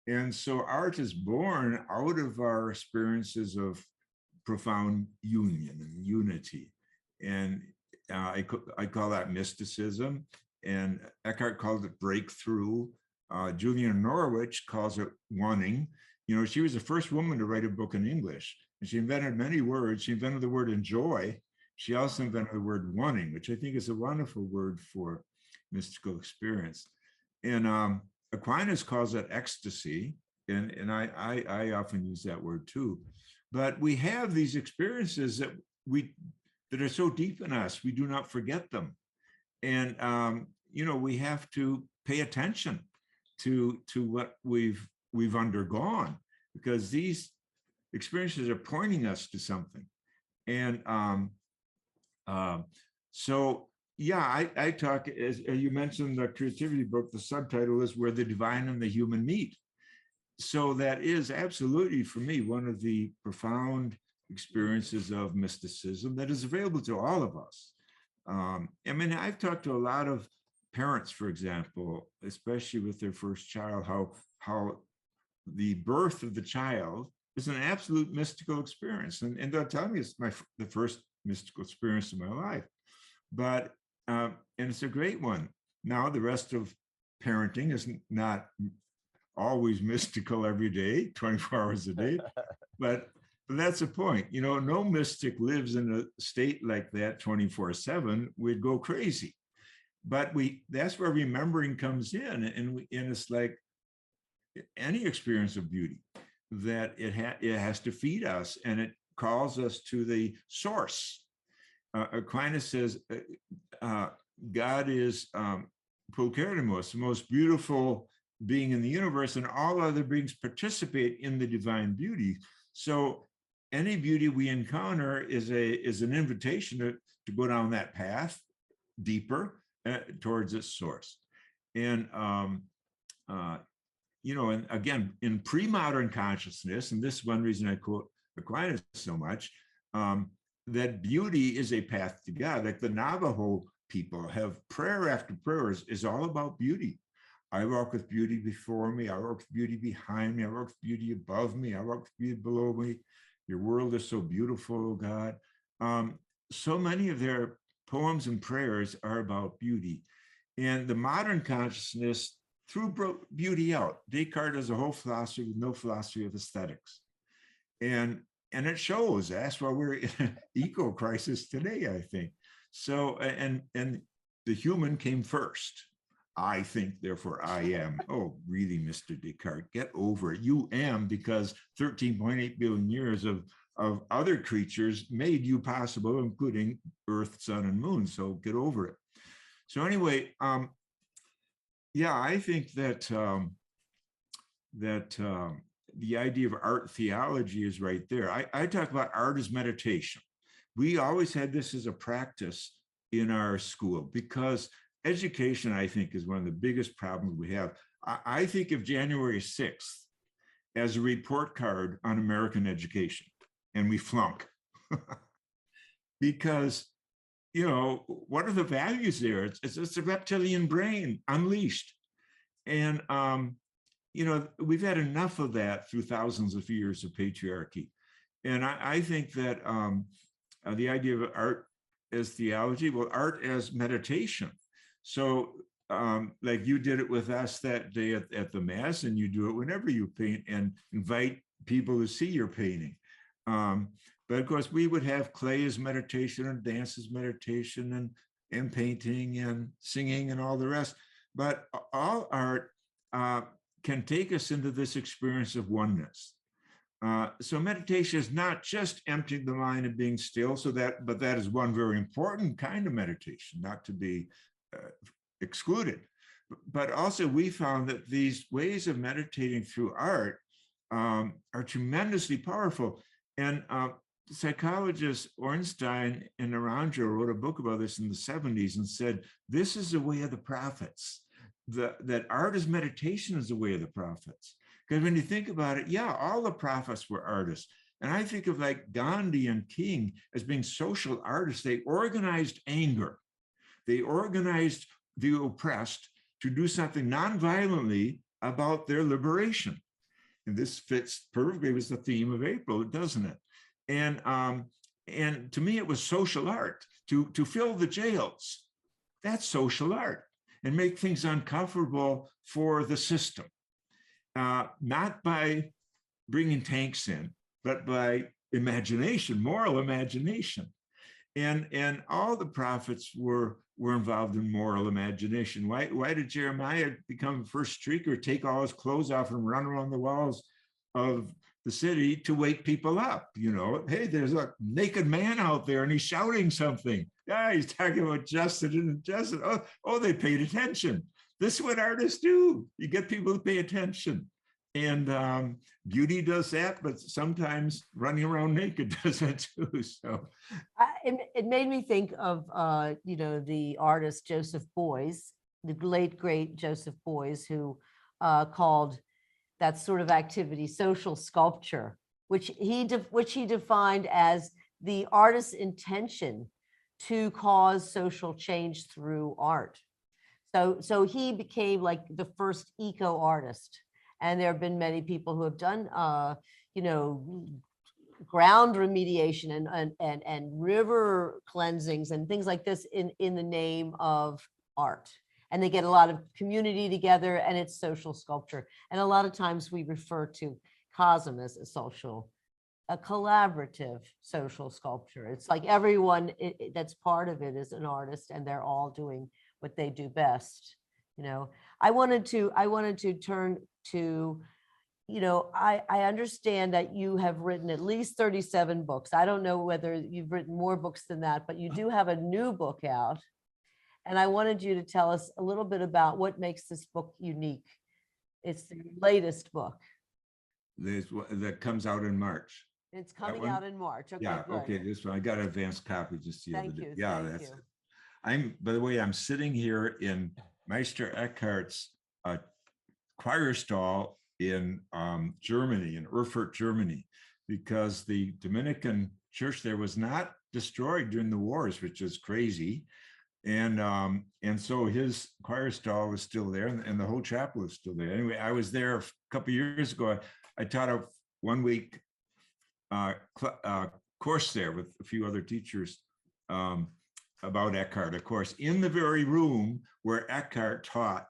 And so art is born out of our experiences of profound union and unity. And I call that mysticism, and Eckhart called it breakthrough. Julian Norwich calls it oneing. She was the first woman to write a book in English, and she invented many words. She invented the word enjoy. She also invented the word oneing, which I think is a wonderful word for mystical experience. And Aquinas calls it ecstasy, and I often use that word too. But we have these experiences that are so deep in us, we do not forget them. And we have to pay attention to what we've we've undergone, because these experiences are pointing us to something. And so, yeah, I talk, as you mentioned, the creativity book, the subtitle is Where the Divine and the Human Meet. So that is absolutely, for me, one of the profound experiences of mysticism that is available to all of us. I mean, I've talked to a lot of parents, for example, especially with their first child, how the birth of the child is an absolute mystical experience. And they'll tell me it's the first mystical experience of my life. But, and it's a great one. Now, the rest of parenting is not always mystical every day, 24 hours a day, but that's the point. You know, no mystic lives in a state like that 24/7. We'd go crazy. But that's where remembering comes in. And it's like any experience of beauty, that it has to feed us, and it calls us to the source. Aquinas says God is Pulcherrimos, the most beautiful being in the universe, and all other beings participate in the divine beauty. So any beauty we encounter is an invitation to go down that path deeper towards its source. And you know, and again, in pre-modern consciousness, and this is one reason I quote Aquinas so much, that beauty is a path to God. Like the Navajo people have prayer after prayer is all about beauty. I walk with beauty before me. I walk with beauty behind me. I walk with beauty above me. I walk with beauty below me. Your world is so beautiful, God. So many of their poems and prayers are about beauty. And the modern consciousness threw beauty out. Descartes has a whole philosophy with no philosophy of aesthetics. And it shows. That's why we're in an eco-crisis today, I think. So, and the human came first. I think, therefore I am. Oh, really, Mr. Descartes, get over it. You am, because 13.8 billion years of other creatures made you possible, including Earth, Sun, and Moon. So get over it. So anyway, yeah, I think that the idea of art theology is right there. I talk about art as meditation. We always had this as a practice in our school, because education, I think, is one of the biggest problems we have. I think of January 6th as a report card on American education, and we flunk. Because, you know, what are the values there? It's a reptilian brain unleashed. And, you know, we've had enough of that through thousands of years of patriarchy. And I think that the idea of art as theology, well, art as meditation. So like you did it with us that day at the Mass, and you do it whenever you paint and invite people to see your painting. But of course, we would have clay as meditation and dance as meditation and painting and singing and all the rest. But all art can take us into this experience of oneness. So meditation is not just emptying the mind and being still, but that is one very important kind of meditation, not to be excluded. But also we found that these ways of meditating through art are tremendously powerful. And psychologist Ornstein and Naranja wrote a book about this in the 70s and said, this is the way of the prophets. That art as meditation is the way of the prophets. Because when you think about it, yeah, all the prophets were artists. And I think of like Gandhi and King as being social artists. They organized anger. They organized the oppressed to do something nonviolently about their liberation. And this fits perfectly with the theme of April, doesn't it? And to me, it was social art. To fill the jails, that's social art, and make things uncomfortable for the system. Not by bringing tanks in, but by imagination, moral imagination. And all the prophets were involved in moral imagination. Why did Jeremiah become the first streaker, take all his clothes off and run around the walls of the city to wake people up? You know, hey, there's a naked man out there and he's shouting something. Yeah, he's talking about justice and injustice. Oh, they paid attention. This is what artists do. You get people to pay attention. And beauty does that, but sometimes running around naked does that too. So It made me think of, the artist Joseph Beuys, the late, great Joseph Beuys, who called that sort of activity social sculpture, which he defined as the artist's intention to cause social change through art. So he became like the first eco artist. And there have been many people who have done, ground remediation and river cleansings and things like this in the name of art. And they get a lot of community together, and it's social sculpture. And a lot of times we refer to COSM as a collaborative social sculpture. It's like everyone that's part of it is an artist, and they're all doing what they do best. I wanted to turn to, I understand that you have written at least 37 books. I don't know whether you've written more books than that, but you do have a new book out. And I wanted you to tell us a little bit about what makes this book unique. It's the latest book. that comes out in March. It's coming out in March. Okay, Yeah, good. okay, this one, I got an advanced copy just the other Thank day. you, Yeah, thank that's you. it. By the way, I'm sitting here in Meister Eckhart's choir stall in Germany, in Erfurt, Germany, because the Dominican church there was not destroyed during the wars, which is crazy. And so his choir stall was still there, and the whole chapel is still there. Anyway, I was there a couple of years ago. I taught a 1-week course there with a few other teachers about Eckhart, of course, in the very room where Eckhart taught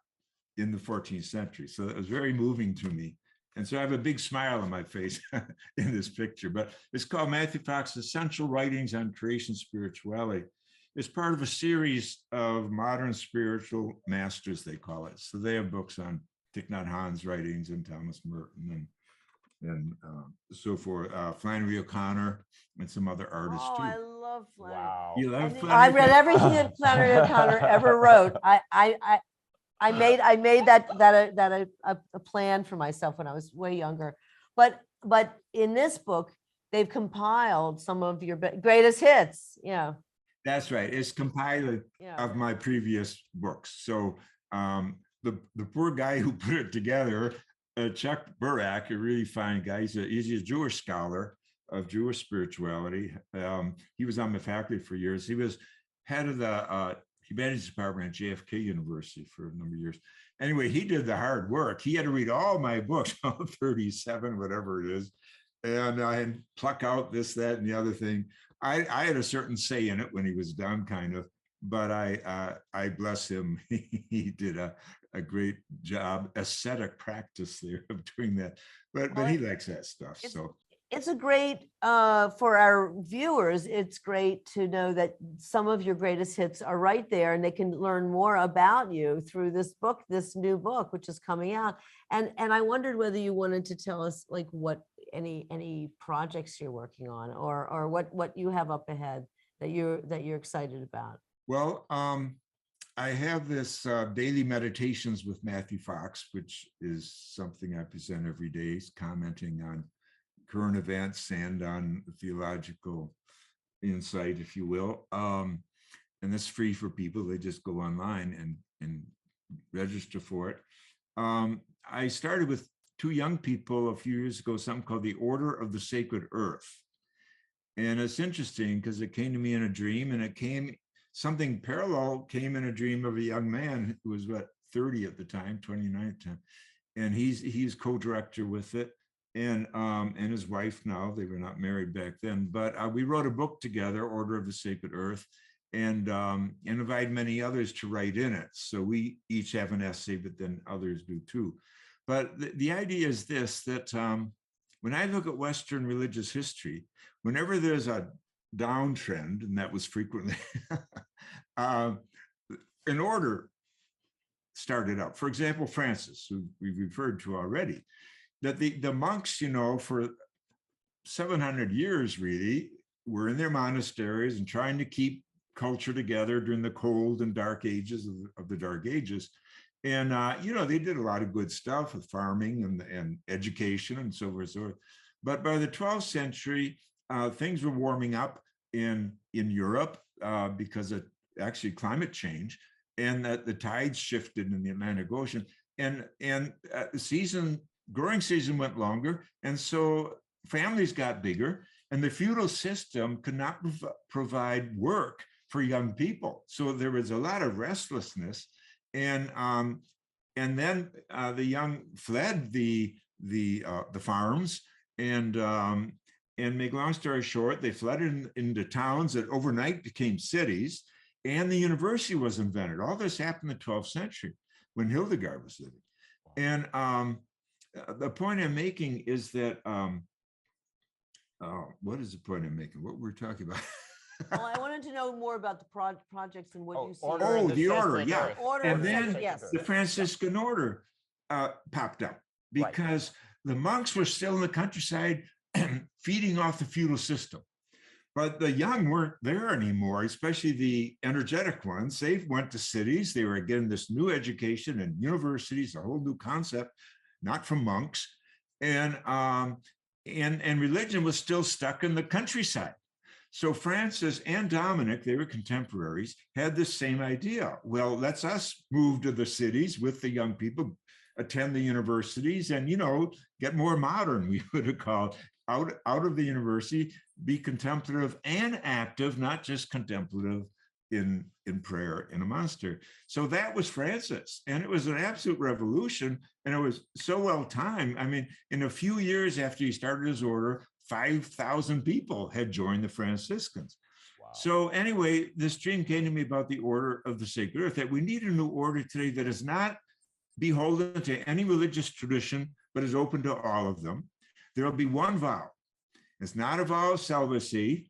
in the 14th century. So it was very moving to me. And so I have a big smile on my face in this picture, but it's called Matthew Fox's Essential Writings on Creation Spirituality. It's part of a series of modern spiritual masters, they call it. So they have books on Thich Nhat Hanh's writings and Thomas Merton and so forth, Flannery O'Connor and some other artists too. I love Flannery. Wow. You love I Flannery? read everything that Flannery O'Connor ever wrote. I made that a plan for myself when I was way younger. But in this book, they've compiled some of your greatest hits. Yeah. That's right. It's compiled of my previous books. So the poor guy who put it together, Chuck Burak, a really fine guy. He's a Jewish scholar of Jewish spirituality. He was on the faculty for years. He was head of the humanities department at JFK University for a number of years. Anyway, he did the hard work. He had to read all my books, all 37, whatever it is, and pluck out this, that, and the other thing. I had a certain say in it when he was done, kind of, but I bless him. He did a great job, ascetic practice there of doing that. But he likes that stuff. So it's a great for our viewers. It's great to know that some of your greatest hits are right there, and they can learn more about you through this book, this new book, which is coming out. And I wondered whether you wanted to tell us like what any projects you're working on, or what you have up ahead that you're excited about. Well, I have this daily meditations with Matthew Fox, which is something I present every day, commenting on current events and on theological insight, if you will. And it's free for people. They just go online and register for it. I started with 2 young people a few years ago, something called the Order of the Sacred Earth. And it's interesting because it came to me in a dream, and something parallel came in a dream of a young man who was 30 at the time, 29 at the time. And he's co-director with it. And his wife now, they were not married back then, but we wrote a book together, Order of the Sacred Earth, and invite many others to write in it. So we each have an essay, but then others do too. But the idea is this, that when I look at Western religious history, whenever there's a downtrend, and that was frequently, an order started up. For example, Francis, who we've referred to already, that the monks, for 700 years really, were in their monasteries and trying to keep culture together during the cold and dark ages of the Dark Ages. And, they did a lot of good stuff with farming and education and so forth. But by the 12th century, things were warming up in Europe because of actually climate change, and that the tides shifted in the Atlantic Ocean, and the growing season went longer, and so families got bigger, and the feudal system could not provide work for young people. So there was a lot of restlessness, and then the young fled the farms, and make long story short, they fled into towns that overnight became cities, and the university was invented. All this happened in the 12th century when Hildegard was living. And the point I'm making is that, what is the point I'm making? What we're talking about? Well, I wanted to know more about the projects and what you see. The order, yeah. Order, And then yes. the Franciscan order popped up because the monks were still in the countryside feeding off the feudal system. But the young weren't there anymore, especially the energetic ones. They went to cities. They were getting this new education and universities, a whole new concept, not from monks. And religion was still stuck in the countryside. So Francis and Dominic, they were contemporaries, had this same idea. Well, let's us move to the cities with the young people, attend the universities, and get more modern, we would have called, out of the university, be contemplative and active, not just contemplative in prayer in a monastery. So that was Francis, and it was an absolute revolution, and it was so well timed. I mean, in a few years after he started his order, 5,000 people had joined the Franciscans. Wow. So anyway, this dream came to me about the Order of the Sacred Earth, that we need a new order today that is not beholden to any religious tradition, but is open to all of them. There'll be one vow. It's not a vow of celibacy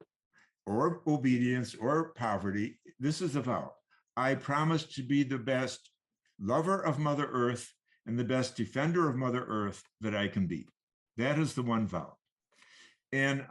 or obedience or poverty. This is a vow. I promise to be the best lover of Mother Earth and the best defender of Mother Earth that I can be. That is the one vow. And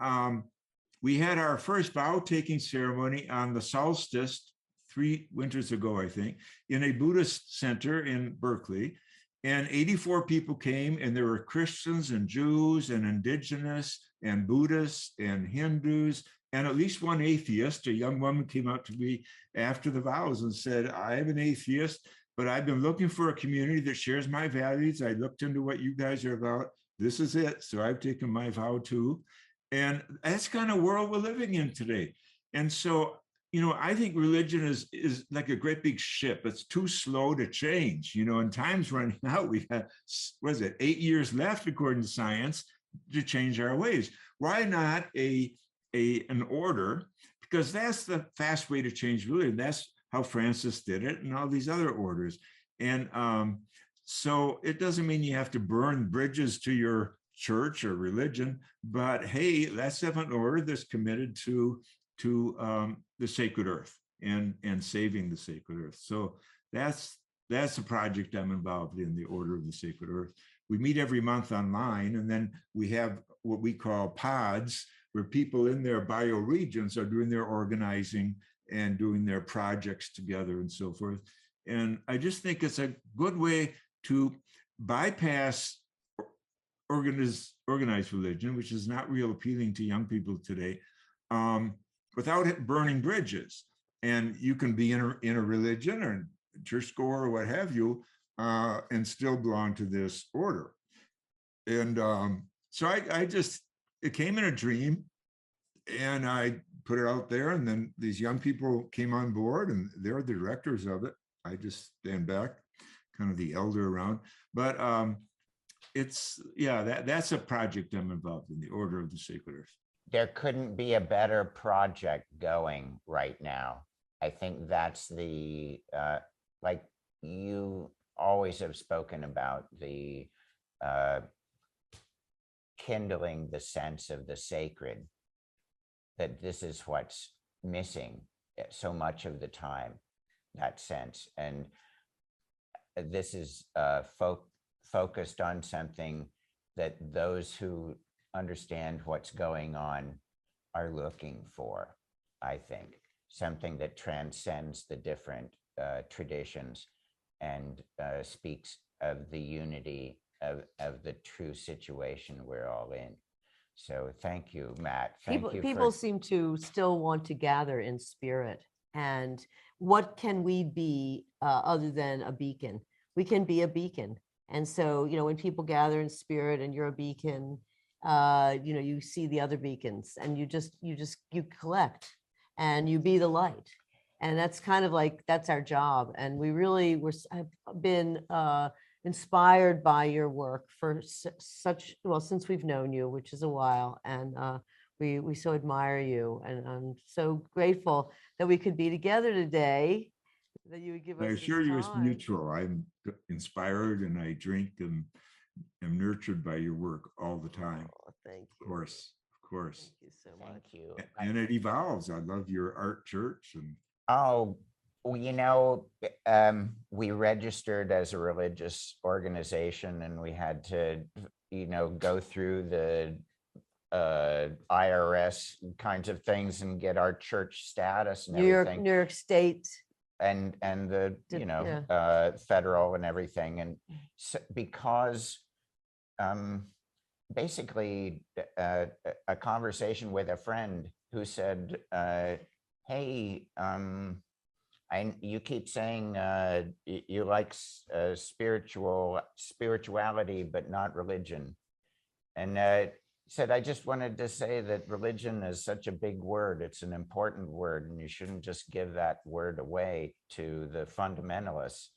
we had our first vow-taking ceremony on the solstice 3 winters ago, I think, in a Buddhist center in Berkeley. And 84 people came, and there were Christians and Jews and indigenous and Buddhists and Hindus, and at least one atheist. A young woman came up to me after the vows and said, I'm an atheist, but I've been looking for a community that shares my values. I looked into what you guys are about. This is it. So I've taken my vow too. And that's kind of world we're living in today. And so, I think religion is like a great big ship. It's too slow to change, and time's running out. We have, 8 years left, according to science, to change our ways. Why not an order? Because that's the fast way to change religion. That's how Francis did it and all these other orders. And so it doesn't mean you have to burn bridges to your church or religion, but hey, let's have an order that's committed to the sacred earth and saving the sacred earth. So that's a project I'm involved in, the Order of the Sacred Earth. We meet every month online, and then we have what we call pods, where people in their bioregions are doing their organizing and doing their projects together and so forth. And I just think it's a good way to bypass organized religion, which is not real appealing to young people today, without burning bridges. And you can be in a religion or churchgoer or what have you, and still belong to this order. And so it came in a dream, and I put it out there, and then these young people came on board, and they're the directors of it. I just stand back, kind of the elder around. But that's a project I'm involved in, the Order of the Sacred Earth. There couldn't be a better project going right now. I think that's the, like you always have spoken about, the kindling the sense of the sacred, that this is what's missing so much of the time, that sense. And this is focused on something that those who understand what's going on are looking for, I think, something that transcends the different traditions. and speaks of the unity of the true situation we're all in. So thank you, Matt. Thank you. People seem to still want to gather in spirit. And what can we be other than a beacon? We can be a beacon. And so, when people gather in spirit and you're a beacon, you see the other beacons, and you collect and you be the light. And that's kind of like, that's our job. And we really have been inspired by your work for since we've known you, which is a while. And we so admire you. And I'm so grateful that we could be together today, that you would give us I this assure you it's time. mutual. I'm inspired and I drink and am nurtured by your work all the time. Oh, thank you. Of course. Thank you so much. Thank you. And it evolves. I love your art church. And Oh, well, we registered as a religious organization, and we had to, go through the IRS kinds of things and get our church status and everything. New York State. And the, federal and everything. And so, because basically a conversation with a friend who said, hey, you keep saying you like spirituality, but not religion. And said, I just wanted to say that religion is such a big word. It's an important word, and you shouldn't just give that word away to the fundamentalists.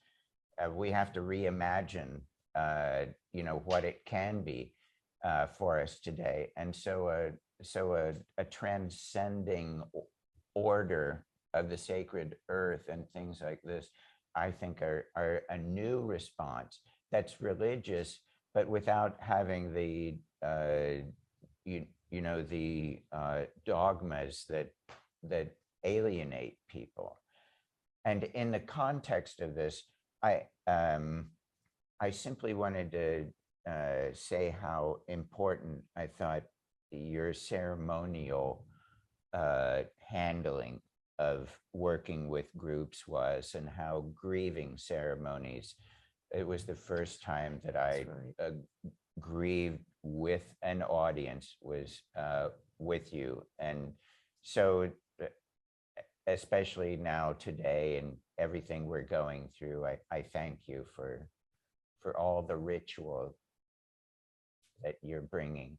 We have to reimagine, what it can be for us today. And so a transcending order of the sacred earth and things like this, I think are a new response that's religious, but without having the dogmas that alienate people. And in the context of this, I simply wanted to say how important I thought your ceremonial handling of working with groups was, and how grieving ceremonies. It was the first time that I grieved with an audience was with you. And so especially now today and everything we're going through, I thank you for all the ritual that you're bringing.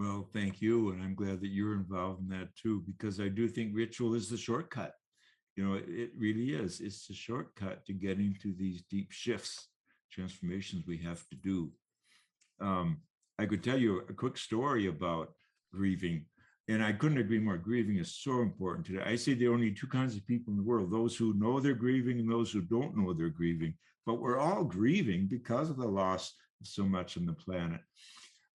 well, thank you. And I'm glad that you're involved in that too, because I do think ritual is the shortcut. It really is. It's the shortcut to getting to these deep shifts, transformations we have to do. I could tell you a quick story about grieving, and I couldn't agree more. Grieving is so important today. I say there are only two kinds of people in the world: those who know they're grieving and those who don't know they're grieving. But we're all grieving because of the loss of so much on the planet.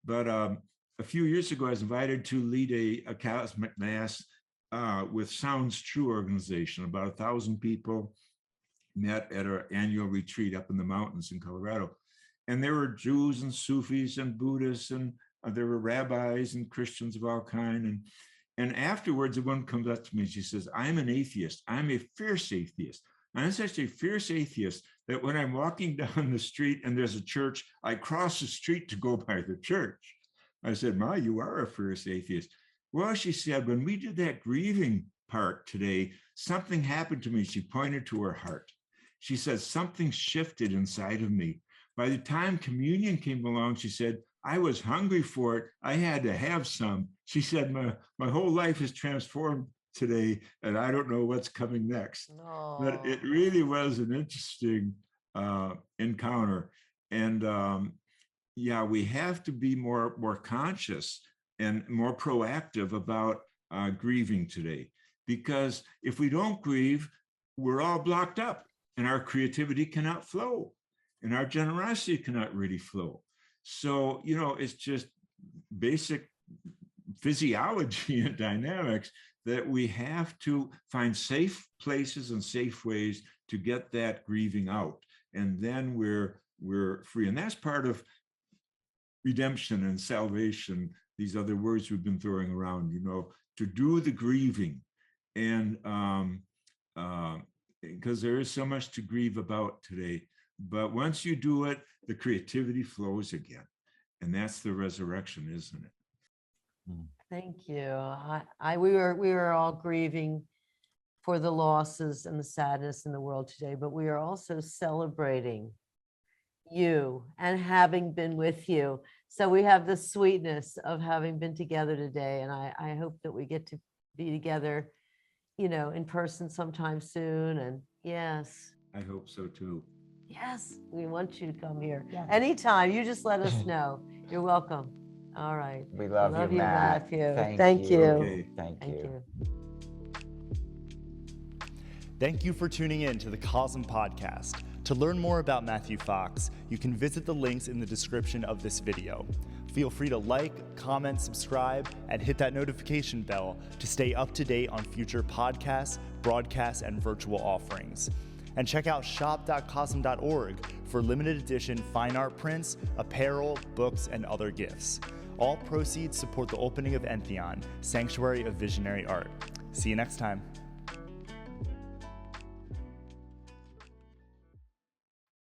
But a few years ago, I was invited to lead a cosmic mass with Sounds True organization. About 1,000 people met at our annual retreat up in the mountains in Colorado. And there were Jews and Sufis and Buddhists, and there were rabbis and Christians of all kind. And afterwards, a woman comes up to me and she says, I'm an atheist. I'm a fierce atheist. I'm such a fierce atheist that when I'm walking down the street and there's a church, I cross the street to go by the church. I said, Ma, you are a fierce atheist. Well, she said, when we did that grieving part today, something happened to me. She pointed to her heart. She said, something shifted inside of me. By the time communion came along, she said, I was hungry for it. I had to have some. She said, my whole life is transformed today, and I don't know what's coming next. No. But it really was an interesting encounter. And we have to be more conscious and more proactive about grieving today, because if we don't grieve, we're all blocked up and our creativity cannot flow and our generosity cannot really flow. So, it's just basic physiology and dynamics that we have to find safe places and safe ways to get that grieving out. And then we're free. And that's part of redemption and salvation, these other words we've been throwing around, to do the grieving and because there is so much to grieve about today. But once you do it, the creativity flows again. And that's the resurrection, isn't it? Thank you. We were all grieving for the losses and the sadness in the world today, but we are also celebrating you and having been with you. So we have the sweetness of having been together today. And I hope that we get to be together, in person sometime soon. And yes. I hope so too. Yes, we want you to come here Yeah. anytime. You just let us know. You're welcome. All right. We love you, Matt. Matthew. Thank you. Okay. Thank Thank you. you. Thank you for tuning in to the Cosm Podcast. To learn more about Matthew Fox, you can visit the links in the description of this video. Feel free to like, comment, subscribe, and hit that notification bell to stay up to date on future podcasts, broadcasts, and virtual offerings. And check out shop.cosm.org for limited edition fine art prints, apparel, books, and other gifts. All proceeds support the opening of Entheon, Sanctuary of Visionary Art. See you next time.